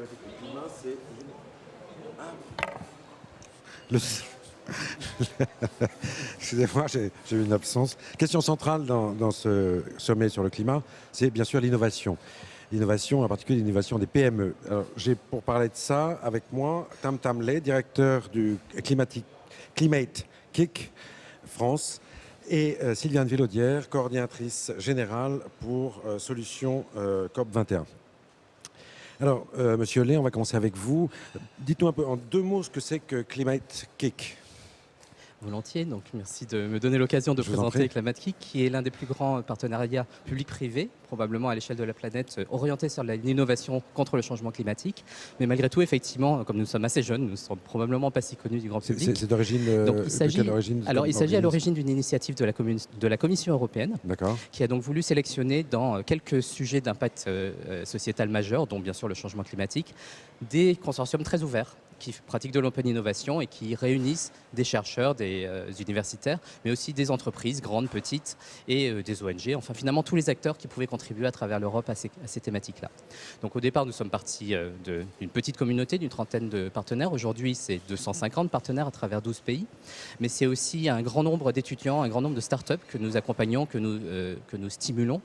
avec le climat, c'est... Excusez-moi, j'ai eu une absence. Question centrale dans ce sommet sur le climat, c'est bien sûr l'innovation. L'innovation, en particulier l'innovation des PME. Alors, j'ai pour parler de ça avec moi Tam Tam Lay, directeur du Climate Kick France, et Sylviane Villaudière, coordinatrice générale pour Solutions COP21. Alors, Monsieur Lay, on va commencer avec vous. Dites-nous un peu en 2 mots ce que c'est que Climate Kick. Volontiers, donc merci de me donner l'occasion de présenter Climate Kick, qui est l'un des plus grands partenariats public-privé, probablement à l'échelle de la planète, orienté sur l'innovation contre le changement climatique. Mais malgré tout, effectivement, comme nous sommes assez jeunes, nous ne sommes probablement pas si connus du grand public. C'est d'origine il s'agit à l'origine d'une initiative de la Commission européenne, qui a donc voulu sélectionner dans quelques sujets d'impact sociétal majeur, dont bien sûr le changement climatique, des consortiums très ouverts qui pratiquent de l'open innovation et qui réunissent des chercheurs, des universitaires, mais aussi des entreprises, grandes, petites, et des ONG, enfin finalement tous les acteurs qui pouvaient contribuer à travers l'Europe à ces thématiques-là. Donc au départ, nous sommes partis d'une petite communauté, d'une trentaine de partenaires. Aujourd'hui, c'est 250 partenaires à travers 12 pays, mais c'est aussi un grand nombre d'étudiants, un grand nombre de start-up que nous accompagnons, que nous stimulons.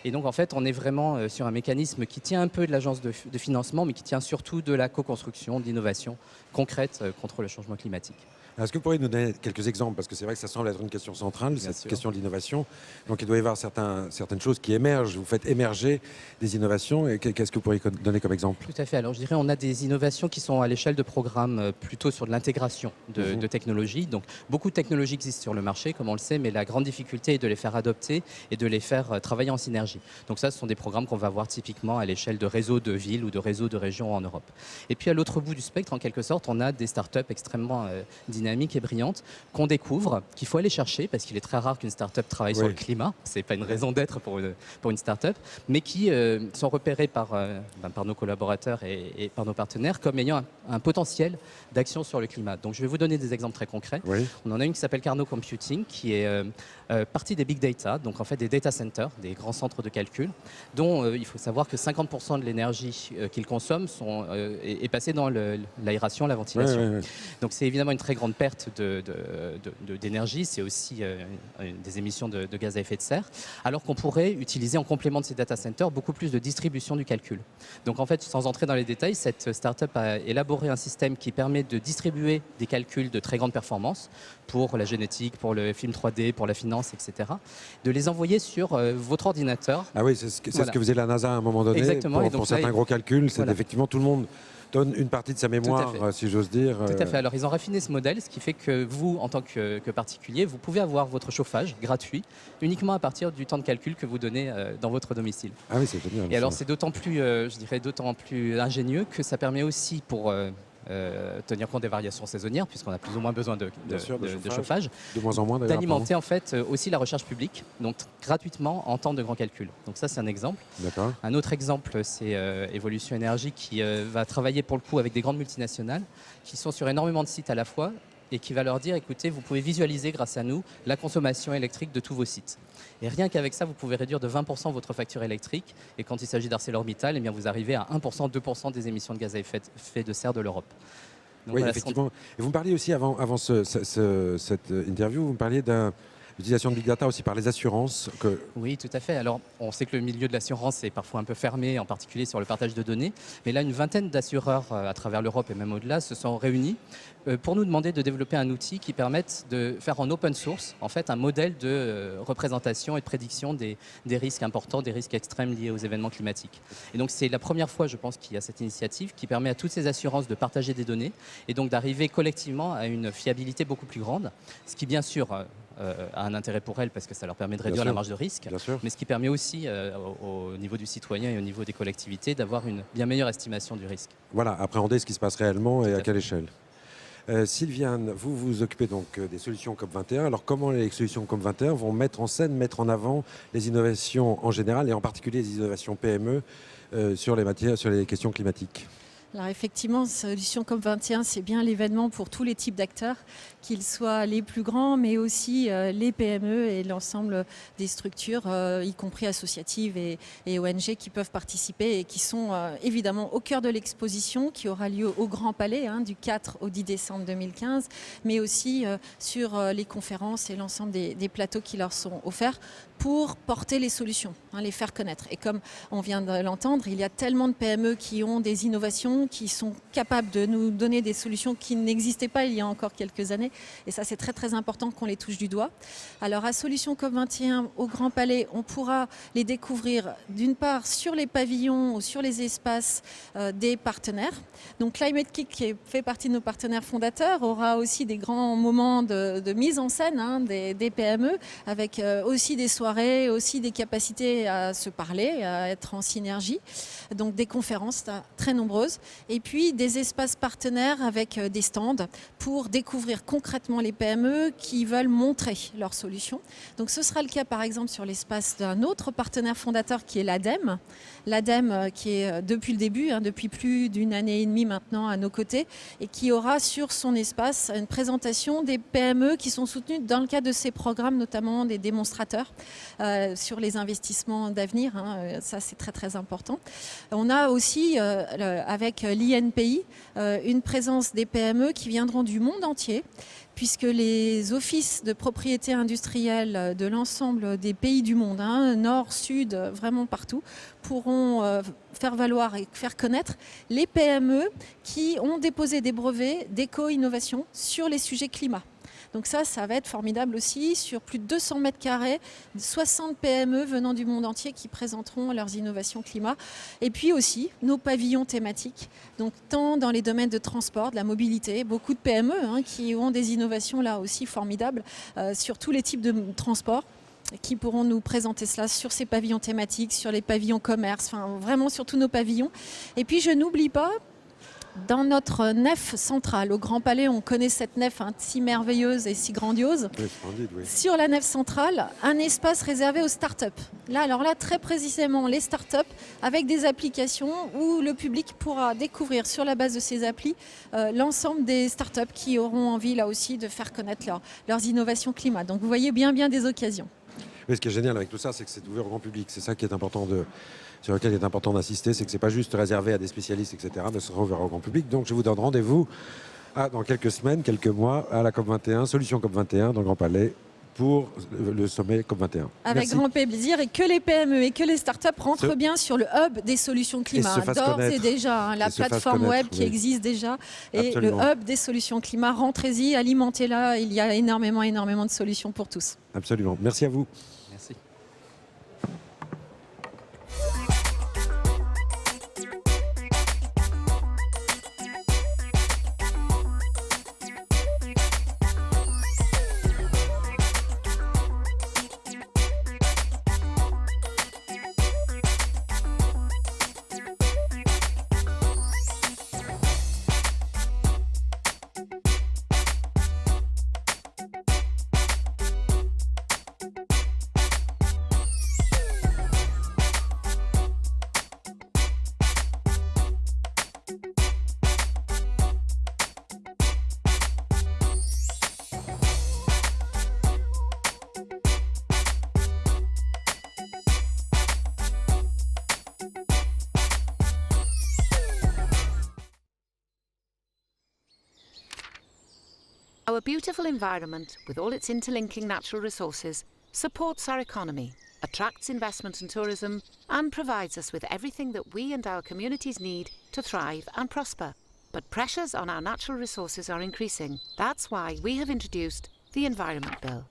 Et donc en fait, on est vraiment sur un mécanisme qui tient un peu de l'agence de financement, mais qui tient surtout de la co-construction, de l'innovation concrète contre le changement climatique. Est-ce que vous pourriez nous donner quelques exemples? Parce que c'est vrai que ça semble être une question centrale, cette question de l'innovation. Donc il doit y avoir certaines choses qui émergent. Vous faites émerger des innovations. Et qu'est-ce que vous pourriez donner comme exemple? Tout à fait. Alors je dirais on a des innovations qui sont à l'échelle de programmes plutôt sur de l'intégration de technologies. Donc beaucoup de technologies existent sur le marché, comme on le sait, mais la grande difficulté est de les faire adopter et de les faire travailler en synergie. Donc ça, ce sont des programmes qu'on va voir typiquement à l'échelle de réseaux de villes ou de réseaux de régions en Europe. Et puis à l'autre bout du spectre, en quelque sorte, on a des startups extrêmement dynamiques et brillante qu'on découvre, qu'il faut aller chercher parce qu'il est très rare qu'une start-up travaille sur le climat, c'est pas une raison d'être pour une start-up, mais qui sont repérés par nos collaborateurs et par nos partenaires comme ayant un potentiel d'action sur le climat. Donc je vais vous donner des exemples très concrets. On en a une qui s'appelle Carnot Computing, qui est partie des big data, donc en fait des data centers, des grands centres de calcul, dont il faut savoir que 50% de l'énergie qu'ils consomment est passée dans l'aération, la ventilation. Donc c'est évidemment une très grande perte d'énergie, c'est aussi des émissions de gaz à effet de serre, alors qu'on pourrait utiliser en complément de ces data centers beaucoup plus de distribution du calcul. Donc en fait, sans entrer dans les détails, cette start-up a élaboré un système qui permet de distribuer des calculs de très grande performance pour la génétique, pour le film 3D, pour la finance, etc. De les envoyer sur votre ordinateur. Ah oui, c'est ce que faisait la NASA à un moment donné. Exactement. Pour certains gros calculs, c'est effectivement tout le monde donne une partie de sa mémoire, si j'ose dire. Tout à fait. Alors, ils ont raffiné ce modèle, ce qui fait que vous, en tant que particulier, vous pouvez avoir votre chauffage gratuit uniquement à partir du temps de calcul que vous donnez dans votre domicile. Ah oui, c'est génial. Et alors, c'est d'autant plus, je dirais, d'autant plus ingénieux que ça permet aussi pour tenir compte des variations saisonnières, puisqu'on a plus ou moins besoin de chauffage, de moins en moins d'alimenter en fait aussi la recherche publique, donc gratuitement en temps de grand calcul. Donc ça, c'est un exemple. Un autre exemple, c'est Evolution Énergie qui va travailler pour le coup avec des grandes multinationales qui sont sur énormément de sites à la fois et qui va leur dire, écoutez, vous pouvez visualiser grâce à nous la consommation électrique de tous vos sites. Et rien qu'avec ça, vous pouvez réduire de 20% votre facture électrique. Et quand il s'agit d'ArcelorMittal, eh bien, vous arrivez à 1%, 2% des émissions de gaz à effet de serre de l'Europe. Oui, effectivement. Et vous me parliez aussi, avant cette interview, vous me parliez l'utilisation de Big Data aussi par les assurances. Oui, tout à fait. Alors, on sait que le milieu de l'assurance est parfois un peu fermé, en particulier sur le partage de données. Mais là, une vingtaine d'assureurs à travers l'Europe et même au-delà se sont réunis pour nous demander de développer un outil qui permette de faire en open source en fait, un modèle de représentation et de prédiction des risques importants, des risques extrêmes liés aux événements climatiques. Et donc, c'est la première fois, je pense, qu'il y a cette initiative qui permet à toutes ces assurances de partager des données et donc d'arriver collectivement à une fiabilité beaucoup plus grande, ce qui, bien sûr, a un intérêt pour elles parce que ça leur permet de réduire la marge de risque, mais ce qui permet aussi au niveau du citoyen et au niveau des collectivités d'avoir une bien meilleure estimation du risque. Voilà, appréhender ce qui se passe réellement et à quelle échelle. Sylviane, vous vous occupez donc des solutions COP21. Alors comment les solutions COP21 vont mettre en scène, mettre en avant les innovations en général et en particulier les innovations PME sur les questions climatiques? Alors effectivement, Solutions COP21, c'est bien l'événement pour tous les types d'acteurs, qu'ils soient les plus grands, mais aussi les PME et l'ensemble des structures, y compris associatives et ONG, qui peuvent participer et qui sont évidemment au cœur de l'exposition qui aura lieu au Grand Palais du 4 au 10 décembre 2015, mais aussi sur les conférences et l'ensemble des plateaux qui leur sont offerts pour porter les solutions, les faire connaître. Et comme on vient de l'entendre, il y a tellement de PME qui ont des innovations, qui sont capables de nous donner des solutions qui n'existaient pas il y a encore quelques années. Et ça, c'est très très important qu'on les touche du doigt. Alors à Solutions COP21 au Grand Palais, on pourra les découvrir d'une part sur les pavillons ou sur les espaces des partenaires. Donc Climate Kick, qui fait partie de nos partenaires fondateurs, aura aussi des grands moments de mise en scène des PME, avec aussi des soirées, aussi des capacités à se parler, à être en synergie. Donc des conférences très nombreuses. Et puis des espaces partenaires avec des stands pour découvrir concrètement les PME qui veulent montrer leurs solutions. Donc ce sera le cas par exemple sur l'espace d'un autre partenaire fondateur qui est l'ADEME. L'ADEME qui est depuis le début, depuis plus d'une année et demie maintenant à nos côtés, et qui aura sur son espace une présentation des PME qui sont soutenues dans le cadre de ces programmes, notamment des démonstrateurs sur les investissements d'avenir. Ça c'est très très important. On a aussi avec l'INPI une présence des PME qui viendront du monde entier, puisque les offices de propriété industrielle de l'ensemble des pays du monde, nord, sud, vraiment partout, pourront faire valoir et faire connaître les PME qui ont déposé des brevets d'éco-innovation sur les sujets climat. Donc ça va être formidable aussi, sur plus de 200 mètres carrés, 60 PME venant du monde entier qui présenteront leurs innovations climat. Et puis aussi nos pavillons thématiques, donc tant dans les domaines de transport, de la mobilité, beaucoup de PME qui ont des innovations là aussi formidables sur tous les types de transport, qui pourront nous présenter cela sur ces pavillons thématiques, sur les pavillons commerce, vraiment sur tous nos pavillons. Et puis je n'oublie pas, dans notre nef centrale, au Grand Palais, on connaît cette nef si merveilleuse et si grandiose. Oui, splendide, oui. Sur la nef centrale, un espace réservé aux startups. Alors là, très précisément, les startups avec des applications où le public pourra découvrir sur la base de ces applis l'ensemble des startups qui auront envie là aussi de faire connaître leurs innovations climat. Donc vous voyez bien des occasions. Oui, ce qui est génial avec tout ça, c'est que c'est ouvert au grand public. C'est ça qui est important sur lequel il est important d'insister, c'est que ce n'est pas juste réservé à des spécialistes, etc., mais ce sera ouvert au grand public. Donc je vous donne rendez-vous dans quelques semaines, quelques mois, à la COP21, Solutions COP21, dans le Grand Palais, pour le sommet COP21. Avec grand plaisir, et que les PME et que les startups rentrent bien sur le hub des solutions climat. D'ores et déjà, la plateforme web qui existe déjà, et absolument. Le hub des solutions climat, rentrez-y, alimentez-la, il y a énormément de solutions pour tous. Absolument. Merci à vous. Merci. Our beautiful environment, with all its interlinking natural resources, supports our economy, attracts investment and tourism, and provides us with everything that we and our communities need to thrive and prosper. But pressures on our natural resources are increasing. That's why we have introduced the Environment Bill.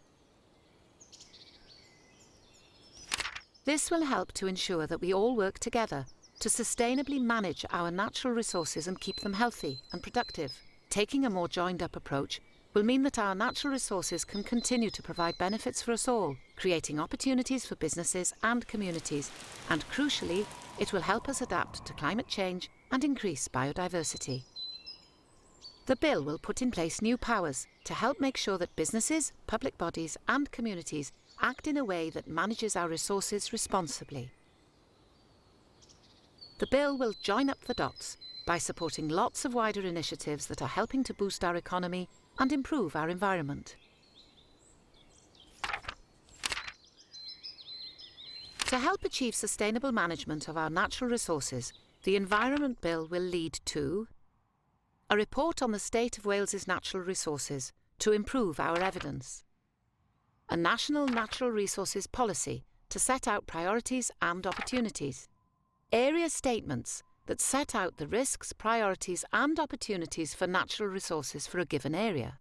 This will help to ensure that we all work together to sustainably manage our natural resources and keep them healthy and productive. Taking a more joined-up approach will mean that our natural resources can continue to provide benefits for us all, creating opportunities for businesses and communities, and crucially, it will help us adapt to climate change and increase biodiversity. The bill will put in place new powers to help make sure that businesses, public bodies and communities act in a way that manages our resources responsibly. The bill will join up the dots by supporting lots of wider initiatives that are helping to boost our economy and improve our environment. To help achieve sustainable management of our natural resources, the Environment Bill will lead to a report on the state of Wales's natural resources to improve our evidence, a national natural resources policy to set out priorities and opportunities, area statements that set out the risks, priorities and opportunities for natural resources for a given area.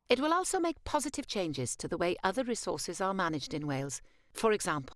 It will also make positive changes to the way other resources are managed in Wales, for example,